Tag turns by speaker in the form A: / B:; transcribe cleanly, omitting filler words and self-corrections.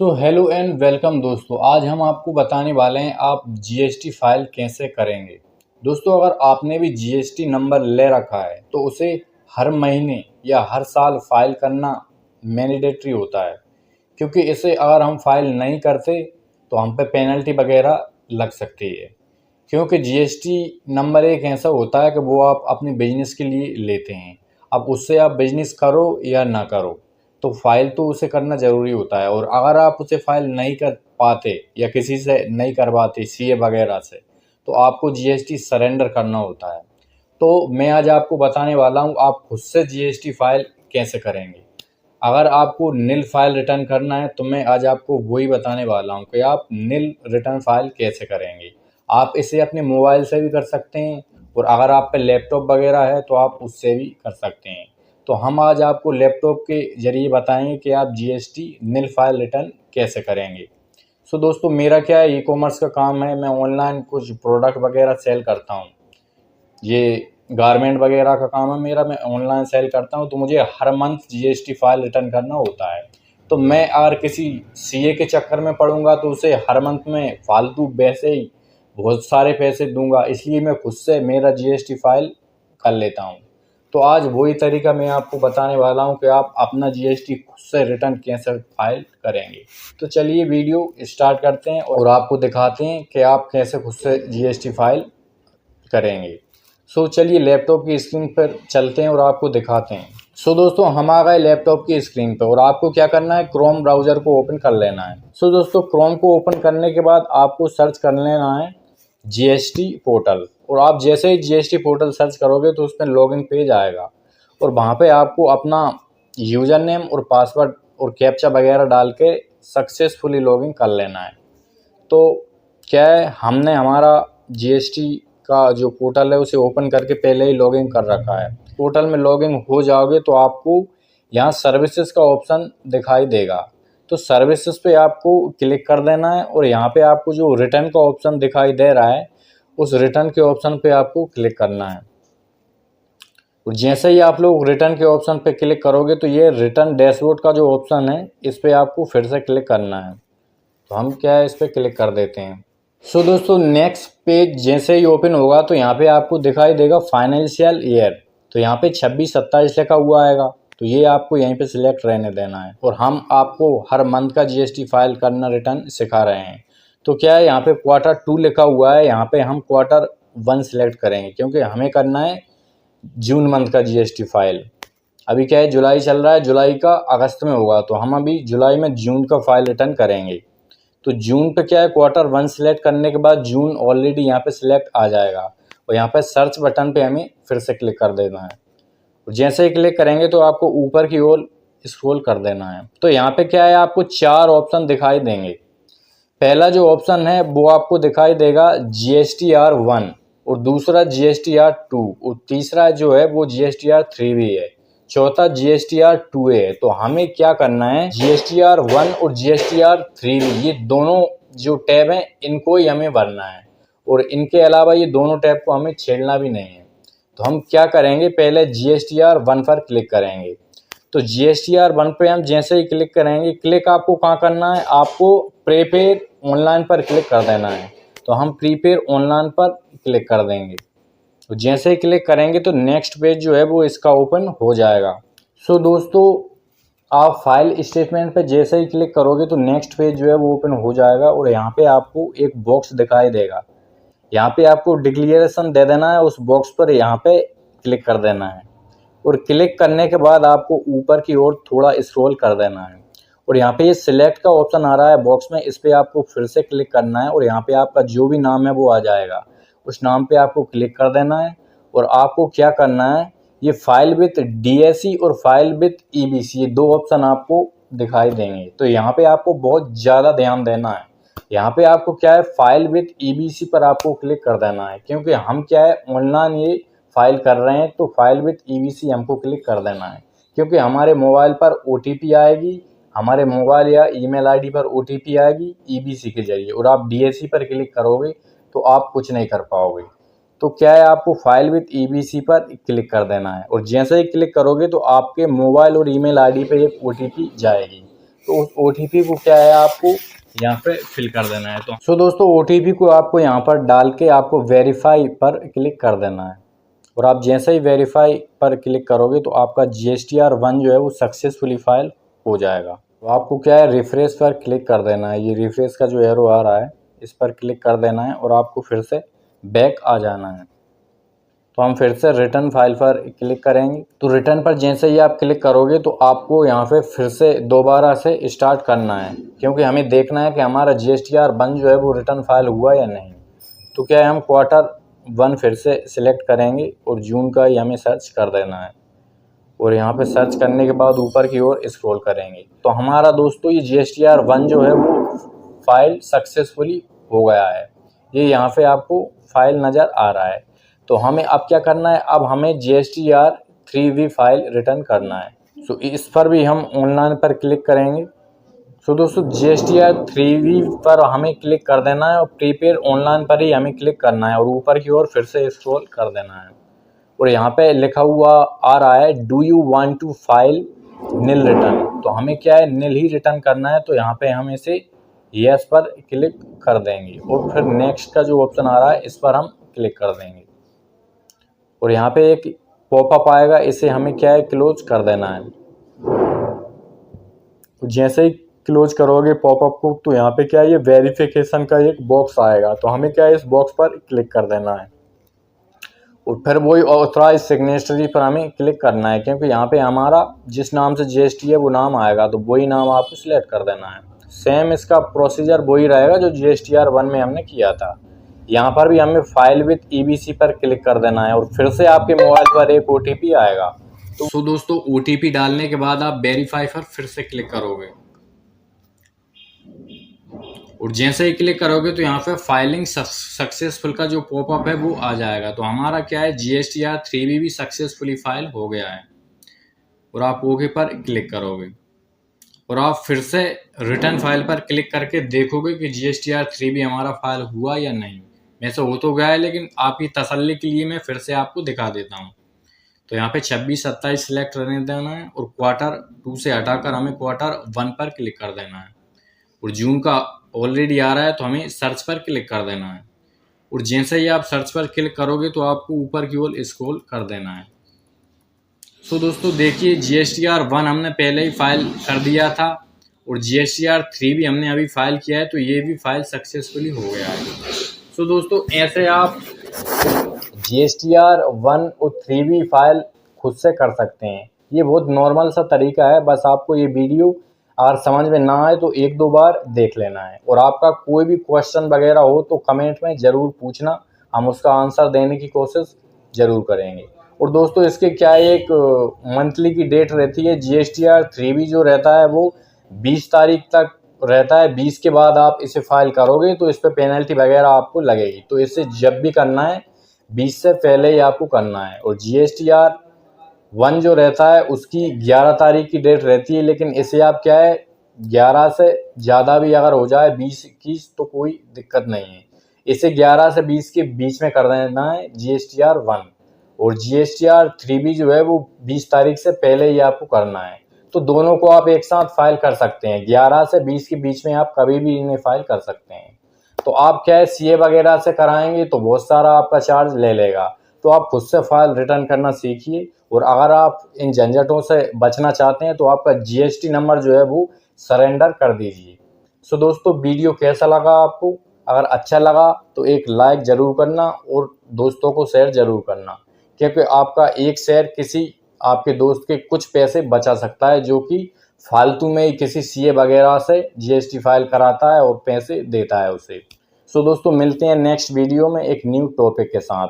A: तो hello and welcome दोस्तों। आज हम आपको बताने वाले हैं आप जीएसटी फाइल कैसे करेंगे। दोस्तों, अगर आपने भी जीएसटी नंबर ले रखा है तो उसे हर महीने या हर साल फाइल करना मैंडेटरी होता है, क्योंकि इसे अगर हम फाइल नहीं करते तो हम पे पेनल्टी वगैरह लग सकती है। क्योंकि जीएसटी नंबर एक ऐसा होता है कि वो आप अपने बिजनेस के लिए लेते हैं। अब उससे आप बिजनेस करो या ना करो, तो फाइल तो उसे करना ज़रूरी होता है। और अगर आप उसे फाइल नहीं कर पाते या किसी से नहीं करवाते सीए वगैरह से, तो आपको जीएसटी सरेंडर करना होता है। तो मैं आज आपको बताने वाला हूँ आप खुद से जीएसटी फाइल कैसे करेंगे। अगर आपको नील फाइल रिटर्न करना है तो मैं आज आपको वही बताने वाला हूँ कि आप नील रिटर्न फाइल कैसे करेंगे। आप इसे अपने मोबाइल से भी कर सकते हैं, और अगर आप पे लैपटॉप वगैरह है तो आप उससे भी कर सकते हैं। तो हम आज आपको लैपटॉप के ज़रिए बताएंगे कि आप जीएसटी नील फाइल रिटर्न कैसे करेंगे। सो दोस्तों, मेरा क्या है, ई कॉमर्स का काम है। मैं ऑनलाइन कुछ प्रोडक्ट वगैरह सेल करता हूँ। ये गारमेंट वगैरह का काम है मेरा, मैं ऑनलाइन सेल करता हूँ। तो मुझे हर मंथ जीएसटी फाइल रिटर्न करना होता है। तो मैं अगर किसी सीए के चक्कर में पड़ूंगा तो उसे हर मंथ में फालतू वैसे ही बहुत सारे पैसे दूंगा, इसलिए मैं खुद से मेरा जीएसटी फाइल कर लेता हूँ। तो आज वही तरीका मैं आपको बताने वाला हूँ कि आप अपना जीएसटी खुद से रिटर्न कैसे फाइल करेंगे। तो चलिए वीडियो स्टार्ट करते हैं और आपको दिखाते हैं कि आप कैसे खुद से जीएसटी फाइल करेंगे। सो चलिए लैपटॉप की स्क्रीन पर चलते हैं और आपको दिखाते हैं। सो दोस्तों, हम आ गए लैपटॉप की स्क्रीन पर और आपको क्या करना है, क्रोम ब्राउज़र को ओपन कर लेना है। सो दोस्तों, क्रोम को ओपन करने के बाद आपको सर्च कर लेना है जीएसटी पोर्टल। और आप जैसे ही जीएसटी पोर्टल सर्च करोगे तो उसमें लॉगिन पेज आएगा, और वहाँ पे आपको अपना यूज़र नेम और पासवर्ड और कैप्चा वगैरह डाल के सक्सेसफुली लॉगिन कर लेना है। तो क्या है, हमने हमारा जीएसटी का जो पोर्टल है उसे ओपन करके पहले ही लॉगिन कर रखा है। पोर्टल में लॉगिन हो जाओगे तो आपको यहाँ सर्विसेज का ऑप्शन दिखाई देगा। तो सर्विसेज पे आपको क्लिक कर देना है, और यहाँ पे आपको जो रिटर्न का ऑप्शन दिखाई दे रहा है उस रिटर्न के ऑप्शन पे आपको क्लिक करना है। और जैसे ही आप लोग रिटर्न के ऑप्शन पे क्लिक करोगे तो ये रिटर्न डैशबोर्ड का जो ऑप्शन है इस पर आपको फिर से क्लिक करना है। तो हम क्या है, इस पर क्लिक कर देते हैं। सो दोस्तों, नेक्स्ट पेज जैसे ही ओपन होगा तो यहाँ पे आपको दिखाई देगा फाइनेंशियल ईयर। तो यहाँ पे 26-27 लिखा हुआ आएगा, तो ये आपको यहीं पे सिलेक्ट रहने देना है। और हम आपको हर मंथ का जीएसटी फाइल करना रिटर्न सिखा रहे हैं। तो क्या है, यहाँ पे Q2 लिखा हुआ है, यहाँ पे हम Q1 सिलेक्ट करेंगे, क्योंकि हमें करना है जून मंथ का जीएसटी फाइल। अभी क्या है, जुलाई चल रहा है, जुलाई का अगस्त में होगा, तो हम अभी जुलाई में जून का फाइल रिटर्न करेंगे। तो जून पे क्या है, Q1 सिलेक्ट करने के बाद जून ऑलरेडी यहाँ पे सिलेक्ट आ जाएगा, और यहाँ पे सर्च बटन पे हमें फिर से क्लिक कर देना है। और जैसे ही क्लिक करेंगे तो आपको ऊपर की ओर स्क्रॉल कर देना है। तो यहाँ पे क्या है, आपको 4 ऑप्शन दिखाई देंगे। पहला जो ऑप्शन है वो आपको दिखाई देगा GSTR1, और दूसरा GSTR2, और तीसरा जो है वो GSTR3 भी है, चौथा GSTR2A है। तो हमें क्या करना है, GSTR1 और GSTR3 भी, ये दोनों जो टैब हैं इनको ही हमें भरना है, और इनके अलावा ये दोनों टैब को हमें छेड़ना भी नहीं है। तो हम क्या करेंगे, पहले GSTR1 पर क्लिक करेंगे। तो GSTR1 पे हम जैसे ही क्लिक करेंगे, क्लिक आपको कहाँ करना है, आपको प्रीपेड ऑनलाइन पर क्लिक कर देना है। तो हम प्रीपेड ऑनलाइन पर क्लिक कर देंगे। तो जैसे ही क्लिक करेंगे तो नेक्स्ट पेज जो है वो इसका ओपन हो जाएगा। सो दोस्तों, आप फाइल स्टेटमेंट पे जैसे ही क्लिक करोगे तो नेक्स्ट पेज जो है वो ओपन हो जाएगा, और यहाँ पे आपको एक बॉक्स दिखाई देगा। यहाँ पे आपको डिक्लेरेशन दे देना है, उस बॉक्स पर यहाँ पे क्लिक कर देना है। और क्लिक करने के बाद आपको ऊपर की ओर थोड़ा स्क्रॉल कर देना है, और यहाँ पे ये सिलेक्ट का ऑप्शन आ रहा है बॉक्स में, इस पर आपको फिर से क्लिक करना है, और यहाँ पे आपका जो भी नाम है वो आ जाएगा, उस नाम पे आपको क्लिक कर देना है। और आपको क्या करना है, ये फाइल विथ डीएसी और फाइल विथ ईबीसी, ये 2 ऑप्शन आपको दिखाई देंगे। तो यहाँ पे आपको बहुत ज़्यादा ध्यान देना है। यहाँ पे आपको क्या है, फाइल विथ ईबीसी पर आपको क्लिक कर देना है, क्योंकि हम क्या है ऑनलाइन ये फाइल कर रहे हैं। तो फाइल विथ ईबीसी हमको क्लिक कर देना है, क्योंकि हमारे मोबाइल पर ओटीपी आएगी, हमारे मोबाइल या ईमेल आईडी पर ओटीपी आएगी ईबीसी के जरिए, और आप डीएसी पर क्लिक करोगे तो आप कुछ नहीं कर पाओगे। तो क्या है, आपको फाइल विथ ईबीसी पर क्लिक कर देना है, और जैसे ही क्लिक करोगे तो आपके मोबाइल और ईमेल आईडी पे एक ओटीपी जाएगी। तो उस OTP को क्या है आपको यहाँ पे फिल कर देना है। तो दोस्तों OTP को आपको यहाँ पर डाल के आपको वेरीफाई पर क्लिक कर देना है, और आप जैसे ही वेरीफाई पर क्लिक करोगे तो आपका GSTR1 जो है वो सक्सेसफुली फाइल हो जाएगा। तो आपको क्या है रिफ्रेश पर क्लिक कर देना है, ये रिफ्रेश का जो एरो आ रहा है इस पर क्लिक कर देना है और आपको फिर से बैक आ जाना है। तो हम फिर से रिटर्न फाइल पर क्लिक करेंगे। तो रिटर्न पर जैसे ही आप क्लिक करोगे तो आपको यहाँ पे फिर से दोबारा से स्टार्ट करना है, क्योंकि हमें देखना है कि हमारा GSTR1 जो है वो रिटर्न फाइल हुआ या नहीं। तो क्या है हम Q1 फिर से सिलेक्ट करेंगे और जून का ही हमें सर्च कर देना है, और यहाँ पे सर्च करने के बाद ऊपर की ओर स्क्रॉल करेंगे तो हमारा दोस्तों ये GSTR1 जो है वो फाइल सक्सेसफुली हो गया है। ये यहाँ पे आपको फाइल नज़र आ रहा है। तो हमें अब क्या करना है, अब हमें GSTR3V फाइल रिटर्न करना है। सो इस पर भी हम ऑनलाइन पर क्लिक करेंगे। सो दोस्तों GSTR3V पर हमें क्लिक कर देना है और प्रीपेड ऑनलाइन पर ही हमें क्लिक करना है और ऊपर की ओर फिर से स्क्रॉल कर देना है, और यहाँ पे लिखा हुआ आ रहा है do you want to file nil return. तो हमें क्या है नील ही रिटर्न करना है। तो यहाँ पे हम इसे यस पर क्लिक कर देंगे और फिर नेक्स्ट का जो ऑप्शन आ रहा है इस पर हम क्लिक कर देंगे, और यहाँ पे एक पॉपअप आएगा, इसे हमें क्या है क्लोज कर देना है। तो जैसे ही क्लोज करोगे पॉपअप को तो यहाँ पे क्या है ये वेरिफिकेशन का एक बॉक्स आएगा, तो हमें क्या है इस बॉक्स पर क्लिक कर देना है और फिर वही ऑथराइज सिग्नेचरी पर हमें क्लिक करना है, क्योंकि यहाँ पे हमारा जिस नाम से GST है वो नाम आएगा, तो वही नाम आपको सिलेक्ट कर देना है। सेम इसका प्रोसीजर वही रहेगा जो GSTR1 में हमने किया था। यहाँ पर भी हमें फाइल विद EBC पर क्लिक कर देना है और फिर से आपके मोबाइल पर एक OTP आएगा। तो दोस्तों OTP डालने के बाद आप वेरीफाई पर फिर से क्लिक करोगे, और जैसे ही क्लिक करोगे तो यहाँ पे फाइलिंग सक्सेसफुल का जो पॉपअप है वो आ जाएगा। तो हमारा क्या है GSTR3V भी सक्सेसफुली फाइल हो गया है, और आप ओके पर क्लिक करोगे और आप फिर से रिटर्न फाइल पर क्लिक करके देखोगे कि GSTR3V हमारा फाइल हुआ या नहीं। वैसे हो तो गया है, लेकिन आपकी तसल्ली के लिए मैं फिर से आपको दिखा देता हूँ। तो यहाँ पे 26-27 सिलेक्ट रहने देना है और Q2 से हटाकर हमें Q1 पर क्लिक कर देना है, और जून का ऑलरेडी आ रहा है तो हमें सर्च पर क्लिक कर देना है, और जैसे ही आप सर्च पर क्लिक करोगे तो आपको ऊपर की ओर स्क्रॉल कर देना है। सो दोस्तों देखिए GSTR1 हमने पहले ही फाइल कर दिया था और GSTR3 भी हमने अभी फाइल किया है, तो ये भी फाइल सक्सेसफुली हो गया है। सो दोस्तों ऐसे आप GSTR1 और 3V फाइल खुद से कर सकते हैं। ये बहुत नॉर्मल सा तरीका है, बस आपको ये वीडियो अगर समझ में ना आए तो एक दो बार देख लेना है, और आपका कोई भी क्वेश्चन वगैरह हो तो कमेंट में ज़रूर पूछना, हम उसका आंसर देने की कोशिश ज़रूर करेंगे। और दोस्तों इसके क्या एक मंथली की डेट रहती है, GSTR3V जो रहता है वो 20 तारीख तक रहता है। 20 के बाद आप इसे फाइल करोगे तो इस पर पेनल्टी वगैरह आपको लगेगी, तो इसे जब भी करना है 20 से पहले ही आपको करना है। और GSTR1 जो रहता है उसकी 11 तारीख की डेट रहती है, लेकिन इसे आप क्या है 11 से ज़्यादा भी अगर हो जाए 20-21 तो कोई दिक्कत नहीं है। इसे 11 से 20 के बीच में कर देना है GSTR1, और GSTR3V जो है वो 20 तारीख से पहले ही आपको करना है। तो दोनों को आप एक साथ फाइल कर सकते हैं, 11 से 20 के बीच में आप कभी भी इन्हें फाइल कर सकते हैं। तो आप क्या है CA वगैरह से कराएंगे तो बहुत सारा आपका चार्ज ले लेगा, तो आप खुद से फाइल रिटर्न करना सीखिए। और अगर आप इन झंझटों से बचना चाहते हैं तो आपका GST नंबर जो है वो सरेंडर कर दीजिए। सो दोस्तों वीडियो कैसा लगा आपको, अगर अच्छा लगा तो एक लाइक ज़रूर करना और दोस्तों को शेयर ज़रूर करना, क्योंकि आपका एक शेयर किसी आपके दोस्त के कुछ पैसे बचा सकता है जो कि फालतू में ही किसी CA वगैरह से GST फाइल कराता है और पैसे देता है उसे। सो दोस्तों मिलते हैं नेक्स्ट वीडियो में एक न्यू टॉपिक के साथ।